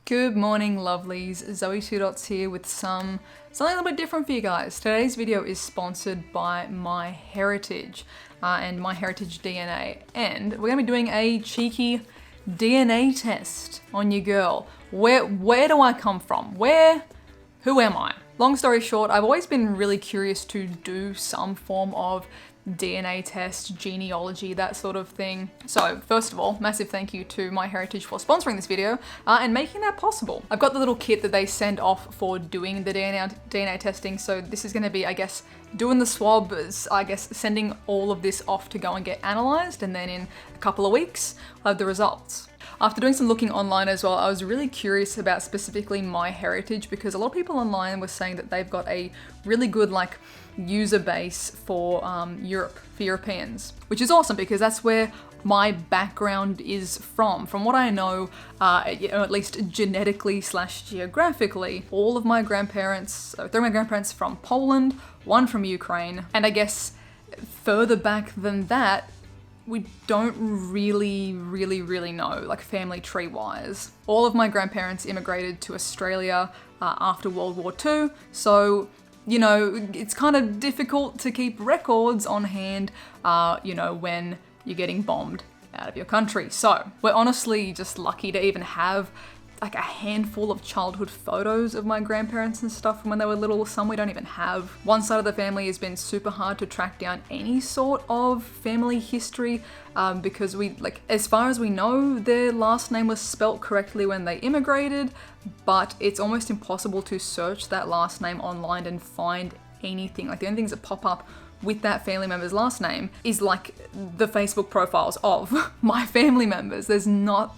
Good morning, lovelies. ZoëTwoDots here with something a little bit different for you guys. Today's video is sponsored by MyHeritage and MyHeritage DNA, and we're gonna be doing a cheeky DNA test on your girl. Where do I come from? Who am I? Long story short, I've always been really curious to do some form of DNA test, genealogy, that sort of thing. So first of all, massive thank you to MyHeritage for sponsoring this video and making that possible. I've got the little kit that they send off for doing the DNA testing. So this is gonna be, I guess, doing the swabs, I guess, sending all of this off to go and get analyzed. And then in a couple of weeks, we'll have the results. After doing some looking online as well, I was really curious about specifically MyHeritage because a lot of people online were saying that they've got a really good user base for Europe, for Europeans, which is awesome because that's where my background is from. From what I know, at least genetically / geographically, all of my grandparents, 3 of my grandparents from Poland, 1 from Ukraine, and I guess further back than that, we don't really know, like family tree wise. All of my grandparents immigrated to Australia after World War II, so you know, it's kind of difficult to keep records on hand, when you're getting bombed out of your country. So we're honestly just lucky to even have like a handful of childhood photos of my grandparents and stuff from when they were little. Some we don't even have. One side of the family has been super hard to track down any sort of family history because as far as we know, their last name was spelt correctly when they immigrated, but it's almost impossible to search that last name online and find anything. Like the only things that pop up with that family member's last name is like the Facebook profiles of my family members. There's not,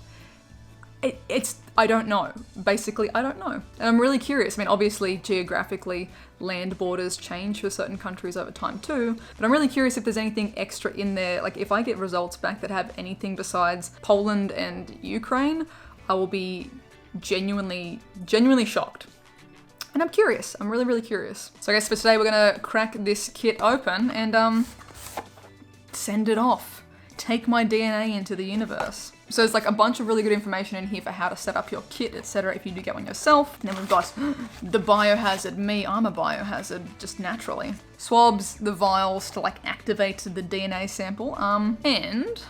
I don't know. Basically, I don't know. And I'm really curious. I mean, obviously, geographically, land borders change for certain countries over time too, but I'm really curious if there's anything extra in there. Like if I get results back that have anything besides Poland and Ukraine, I will be genuinely shocked. And I'm curious. I'm really curious. So I guess for today, we're gonna crack this kit open and send it off. Take my DNA into the universe. So there's like a bunch of really good information in here for how to set up your kit, etc. if you do get one yourself. And then we've got the biohazard. I'm a biohazard, just naturally. Swabs, the vials to activate the DNA sample. And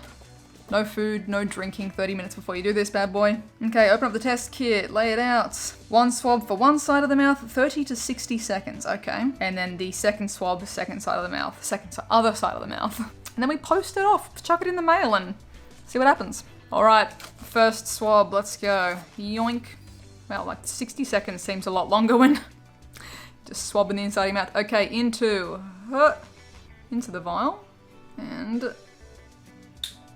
no food, no drinking 30 minutes before you do this bad boy. Okay, open up the test kit, lay it out. 1 swab for one side of the mouth, 30 to 60 seconds, okay. And then the second swab, second side of the mouth, other side of the mouth. And then we post it off, chuck it in the mail and see what happens. All right, first swab, let's go. Yoink. Well, 60 seconds seems a lot longer when just swabbing the inside of your mouth. Okay, into the vial and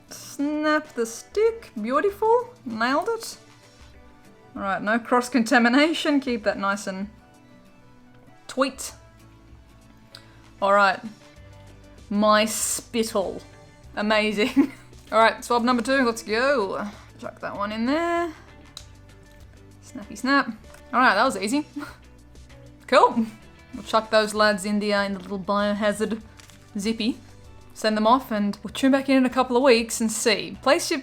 snap the stick. Beautiful, nailed it. All right, no cross-contamination. Keep that nice and tweet. All right, my spittle, amazing. All right, swab number 2, let's go. Chuck that one in there. Snappy snap. All right, that was easy. Cool. We'll chuck those lads in the little biohazard zippy. Send them off and we'll tune back in a couple of weeks and see. Place your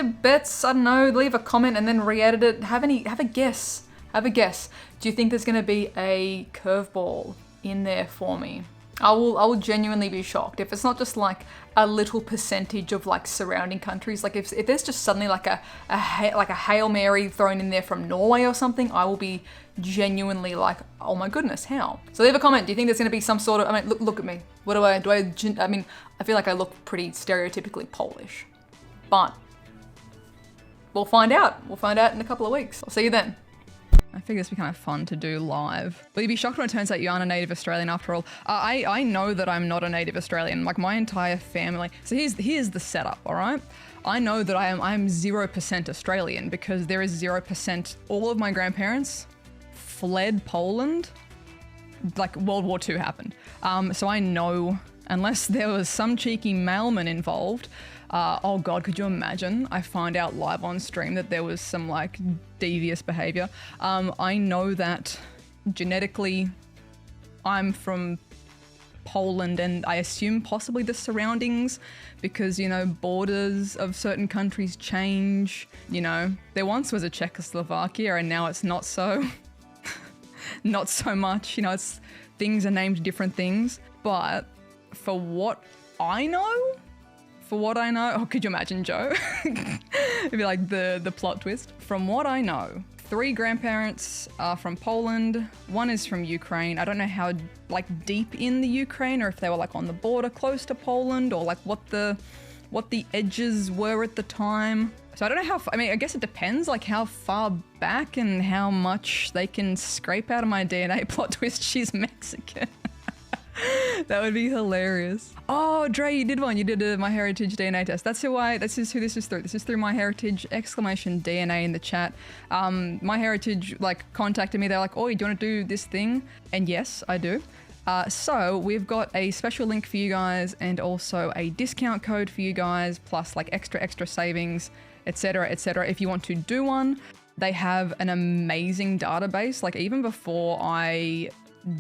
bets, I don't know, leave a comment and then re-edit it. Have a guess. Have a guess. Do you think there's gonna be a curveball in there for me? I will genuinely be shocked if it's not just like a little percentage of surrounding countries. Like if there's just suddenly like a Hail Mary thrown in there from Norway or something, I will be genuinely like, oh my goodness, how? So leave a comment. Do you think there's gonna be some sort of, I mean, look at me. I mean, I feel like I look pretty stereotypically Polish, but we'll find out. We'll find out in a couple of weeks. I'll see you then. I figure this would be kind of fun to do live. But you'd be shocked when it turns out you aren't a native Australian after all. I know that I'm not a native Australian, like my entire family. So here's the setup, all right? I know that I'm 0% Australian because there is 0%, all of my grandparents fled Poland, like World War II happened. So I know, unless there was some cheeky mailman involved, oh God, could you imagine? I find out live on stream that there was some devious behavior. I know that genetically I'm from Poland and I assume possibly the surroundings because, you know, borders of certain countries change. You know, there once was a Czechoslovakia and now it's not so. Not so much, you know, things are named different things. But for what I know, oh, could you imagine, Joe? It'd be like the plot twist. From what I know, 3 grandparents are from Poland, 1 is from Ukraine. I don't know how like deep in the Ukraine or if they were like on the border close to Poland or like what the edges were at the time. So I don't know how, I mean, I guess it depends like how far back and how much they can scrape out of my DNA. Plot twist, she's Mexican. That would be hilarious. Oh, Dre, you did one. You did a MyHeritage DNA test. That's who this is through. This is through MyHeritage !DNA in the chat. MyHeritage like contacted me. They're like, oh, do you want to do this thing? And yes, I do. So we've got a special link for you guys and also a discount code for you guys, plus like extra savings, etc., etc. If you want to do one, they have an amazing database. Like even before I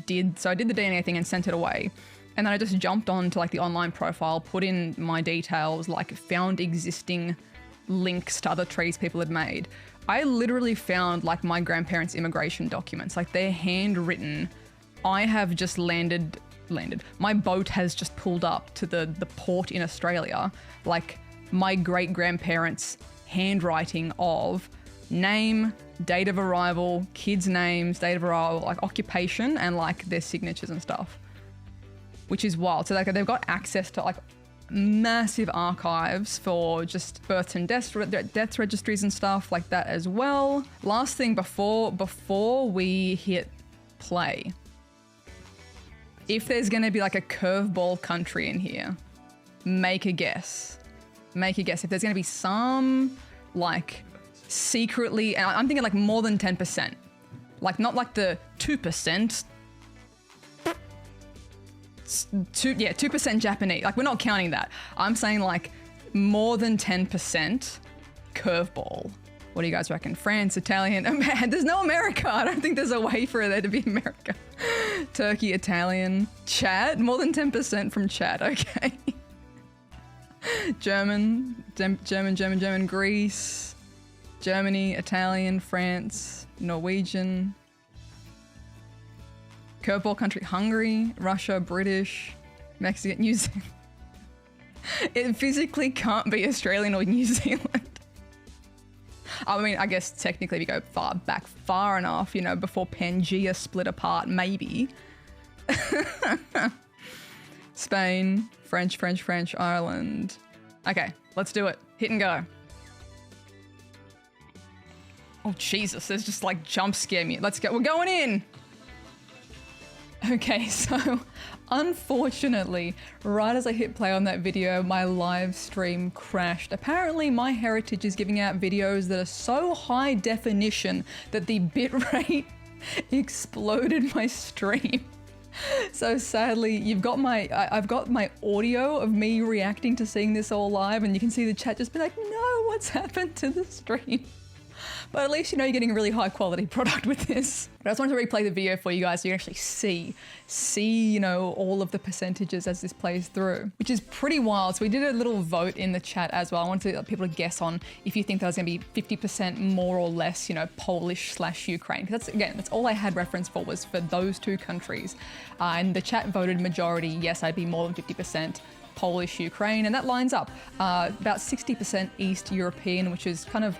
did the DNA thing and sent it away. And then I just jumped on to like the online profile, put in my details, like found existing links to other trees people had made. I literally found like my grandparents' immigration documents, like they're handwritten. I have just landed. My boat has just pulled up to the port in Australia. Like my great grandparents' handwriting of name, date of arrival, kids' names, date of arrival, like occupation, and like their signatures and stuff, which is wild. So like they've got access to like massive archives for just births and deaths registries and stuff like that as well. Last thing before we hit play, if there's going to be like a curveball country in here, make a guess. Make a guess. If there's going to be some like secretly, and I'm thinking like more than 10%, like not like the 2%. 2% Japanese. Like we're not counting that. I'm saying like more than 10% curveball. What do you guys reckon? France, Italian, there's no America. I don't think there's a way for there to be America. Turkey, Italian, Chad, more than 10% from Chad, okay. German, Greece, Germany, Italian, France, Norwegian. Curveball country, Hungary, Russia, British, Mexican, New Zealand. It physically can't be Australian or New Zealand. I mean, I guess technically if you go far enough, you know, before Pangea split apart, maybe. Spain, French, Ireland. Okay, let's do it. Hit and go. Oh, Jesus, there's just like jump scare me. Let's go, we're going in. Okay, so unfortunately, right as I hit play on that video, my live stream crashed. Apparently, MyHeritage is giving out videos that are so high definition that the bitrate exploded my stream. So sadly, I've got my audio of me reacting to seeing this all live, and you can see the chat just be like, no, what's happened to the stream? But at least you know you're getting a really high quality product with this. But I just wanted to replay the video for you guys so you can actually see, you know, all of the percentages as this plays through, which is pretty wild. So we did a little vote in the chat as well. I wanted people to guess on if you think that was gonna be 50% more or less, you know, Polish/Ukraine. Because that's all I had reference for was for those two countries. And the chat voted majority, yes, I'd be more than 50% Polish, Ukraine, and that lines up. About 60% East European, which is kind of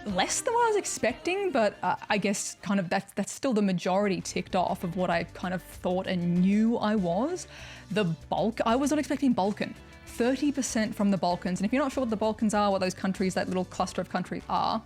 less than what I was expecting, but I guess kind of that's still the majority ticked off of what I kind of thought and knew I was. The bulk, I was not expecting Balkan. 30% from the Balkans, and if you're not sure what the Balkans are, what those countries, that little cluster of countries are,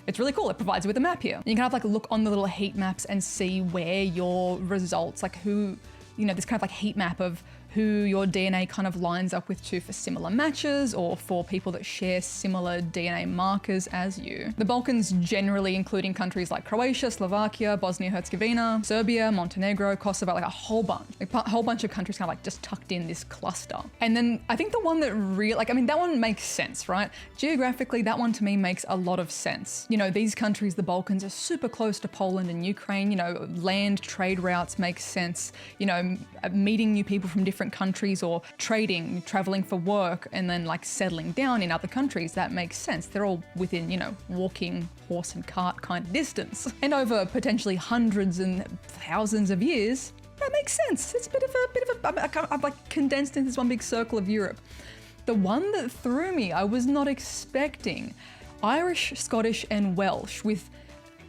it's really cool. It provides you with a map here. You can have like look on the little heat maps and see where your results, like who, you know, this kind of like heat map of who your DNA kind of lines up with too for similar matches or for people that share similar DNA markers as you. The Balkans generally including countries like Croatia, Slovakia, Bosnia-Herzegovina, Serbia, Montenegro, Kosovo, like a whole bunch of countries kind of like just tucked in this cluster. And then I think the one that really, like, I mean, that one makes sense, right? Geographically, that one to me makes a lot of sense. You know, these countries, the Balkans, are super close to Poland and Ukraine, you know, land trade routes make sense, you know, meeting new people from different countries or trading, traveling for work, and then like settling down in other countries, that makes sense. They're all within, you know, walking horse and cart kind of distance. And over potentially hundreds and thousands of years, that makes sense. It's a bit of I've like condensed into this one big circle of Europe. The one that threw me, I was not expecting, Irish, Scottish, and Welsh with,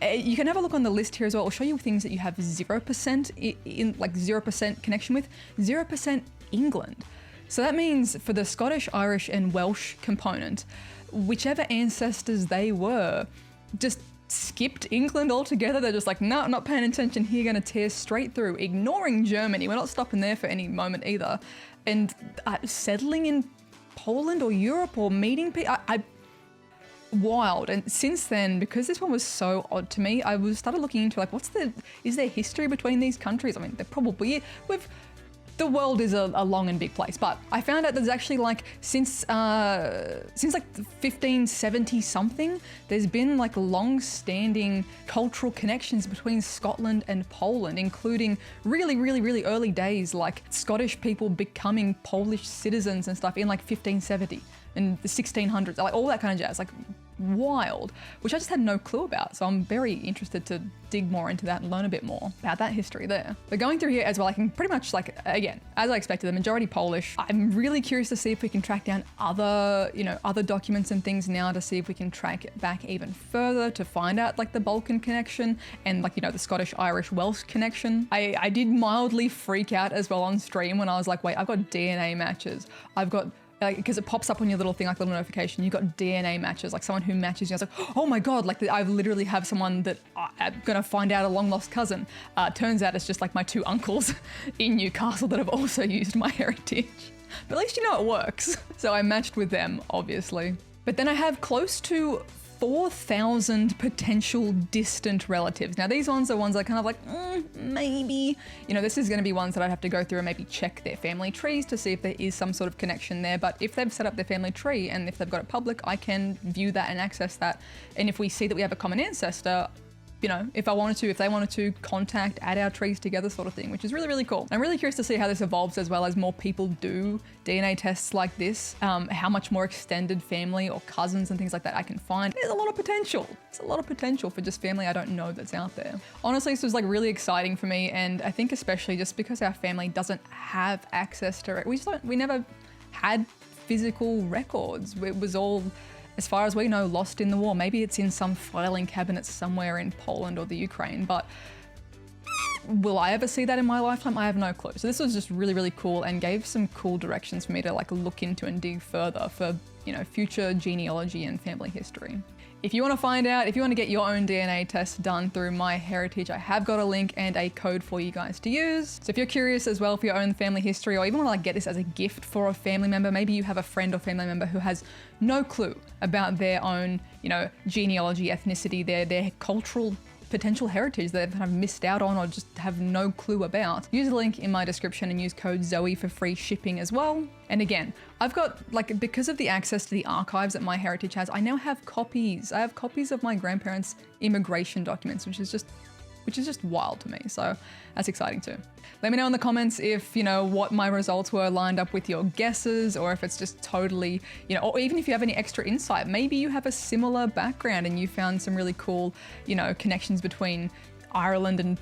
you can have a look on the list here as well. I'll show you things that you have 0% in like 0% connection with, 0% England. So that means for the Scottish, Irish, and Welsh component, whichever ancestors they were, just skipped England altogether. They're just like, no, not paying attention here, gonna tear straight through, ignoring Germany. We're not stopping there for any moment either. And settling in Poland or Europe or meeting people, wild. And since then, because this one was so odd to me, I started looking into like, is there history between these countries? I mean, there probably, the world is a long and big place, but I found out there's actually like, since like 1570 something, there's been like long-standing cultural connections between Scotland and Poland, including really early days, like Scottish people becoming Polish citizens and stuff in like 1570 and the 1600s, like all that kind of jazz, like wild, which I just had no clue about. So I'm very interested to dig more into that and learn a bit more about that history there. But going through here as well, I can pretty much, like, again, as I expected, the majority Polish. I'm really curious to see if we can track down other, you know, other documents and things now to see if we can track it back even further to find out like the Balkan connection and like, you know, the Scottish, Irish, Welsh connection. I did mildly freak out as well on stream when I was like, wait, I've got DNA matches. I've got, because it pops up on your little thing, like little notification, you got DNA matches, like someone who matches you. I was like, oh my God, like I literally have someone that I'm gonna find out a long lost cousin. Turns out it's just like my two uncles in Newcastle that have also used my heritage. But at least you know it works. So I matched with them, obviously. But then I have close to 4,000 potential distant relatives. Now these ones are ones I kind of like, maybe, you know, this is going to be ones that I'd have to go through and maybe check their family trees to see if there is some sort of connection there. But if they've set up their family tree and if they've got it public, I can view that and access that. And if we see that we have a common ancestor, you know, if they wanted to contact, add our trees together sort of thing, which is really cool. I'm really curious to see how this evolves as well as more people do DNA tests like this, how much more extended family or cousins and things like that I can find. There's a lot of potential. There's a lot of potential for just family I don't know that's out there. Honestly, this was like really exciting for me. And I think especially just because our family doesn't have access to, we never had physical records. It was all, as far as we know, lost in the war. Maybe it's in some filing cabinet somewhere in Poland or the Ukraine, but will I ever see that in my lifetime? I have no clue. So this was just really cool and gave some cool directions for me to like look into and dig further for, you know, future genealogy and family history. If you want to find out, if you want to get your own DNA test done through MyHeritage, I have got a link and a code for you guys to use. So if you're curious as well for your own family history, or even want to like get this as a gift for a family member, maybe you have a friend or family member who has no clue about their own, you know, genealogy, ethnicity, their cultural potential heritage that they've kind of missed out on or just have no clue about, use the link in my description and use code ZOE for free shipping as well. And again, I've got, like, because of the access to the archives that MyHeritage has, I now have copies. I have copies of my grandparents' immigration documents, which is just wild to me. So that's exciting too. Let me know in the comments if, you know, what my results were lined up with your guesses, or if it's just totally, you know, or even if you have any extra insight. Maybe you have a similar background and you found some really cool, you know, connections between Ireland and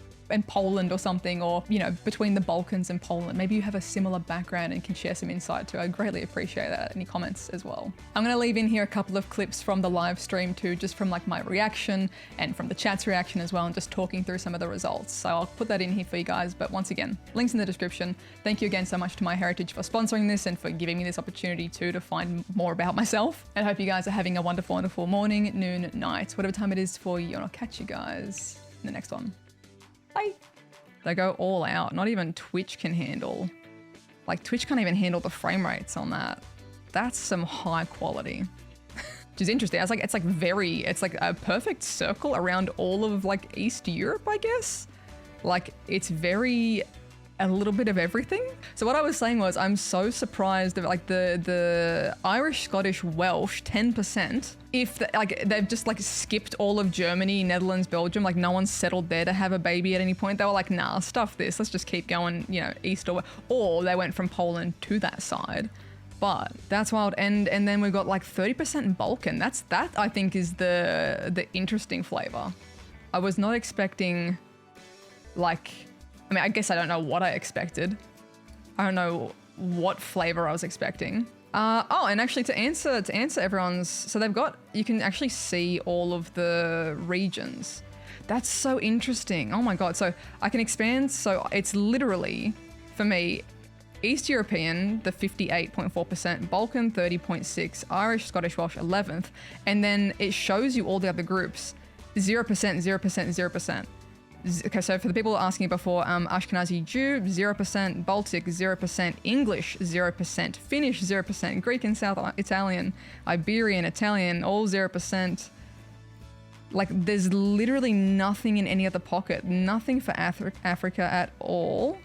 Poland or something, or, you know, between the Balkans and Poland. Maybe you have a similar background and can share some insight too. I greatly appreciate that. Any comments as well. I'm gonna leave in here a couple of clips from the live stream too, just from like my reaction and from the chat's reaction as well, and just talking through some of the results. So I'll put that in here for you guys. But once again, links in the description. Thank you again so much to MyHeritage for sponsoring this and for giving me this opportunity too to find more about myself. And I hope you guys are having a wonderful morning, noon, night, whatever time it is for you. And I'll catch you guys in the next one. Bye. They go all out. Not even Twitch can handle Like Twitch can't even handle the frame rates on that. That's some high quality. Which is interesting. It's like a perfect circle around all of like East Europe, I guess. Like it's very a little bit of everything. So what I was saying was I'm so surprised that like the Irish, Scottish, Welsh 10%, if they've just like skipped all of Germany, Netherlands, Belgium, like no one's settled there to have a baby at any point. They were like, nah, stuff this. Let's just keep going, you know, east or they went from Poland to that side. But that's wild. And then we've got like 30% in Balkan. That I think is the interesting flavor. I was not expecting like, I mean, I guess I don't know what I expected. I don't know what flavor I was expecting. Oh, and actually to answer everyone's, so they've got, you can actually see all of the regions. That's so interesting. Oh my God. So I can expand. So it's literally, for me, East European, the 58.4%, Balkan 30.6%, Irish, Scottish, Welsh 11th, and then it shows you all the other groups, 0%, 0%, 0%. Okay, so for the people asking before, Ashkenazi Jew, 0%, Baltic, 0%, English, 0%, Finnish, 0%, Greek and South Italian, Iberian, Italian, all 0%. Like, there's literally nothing in any other pocket. Nothing for Africa at all.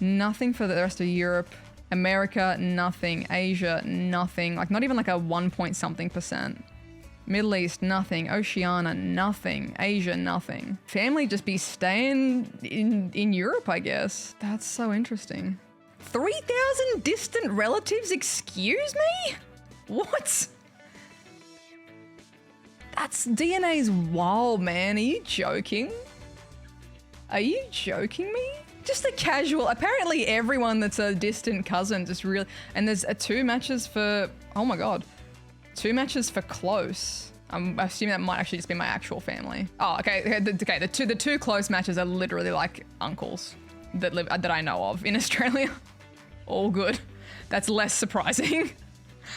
Nothing for the rest of Europe. America, nothing. Asia, nothing. Like, not even like a 1 point something percent. Middle East, nothing. Oceania, nothing. Asia, nothing. Family just be staying in Europe, I guess. That's so interesting. 3,000 distant relatives, excuse me? What? That's DNA's wild, man. Are you joking? Are you joking me? Just a casual, apparently everyone that's a distant cousin just really, and there's 2 matches for, oh my God. 2 matches for close. I'm assuming that might actually just be my actual family. Oh, okay. The two close matches are literally like uncles that I know of in Australia. All good. That's less surprising.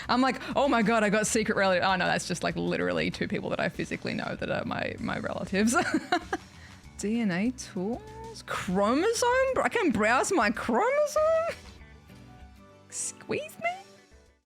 I'm like, oh my God, I got secret relatives. Oh no, that's just like literally 2 people that I physically know that are my relatives. DNA tools, chromosome. I can browse my chromosome. Squeeze me.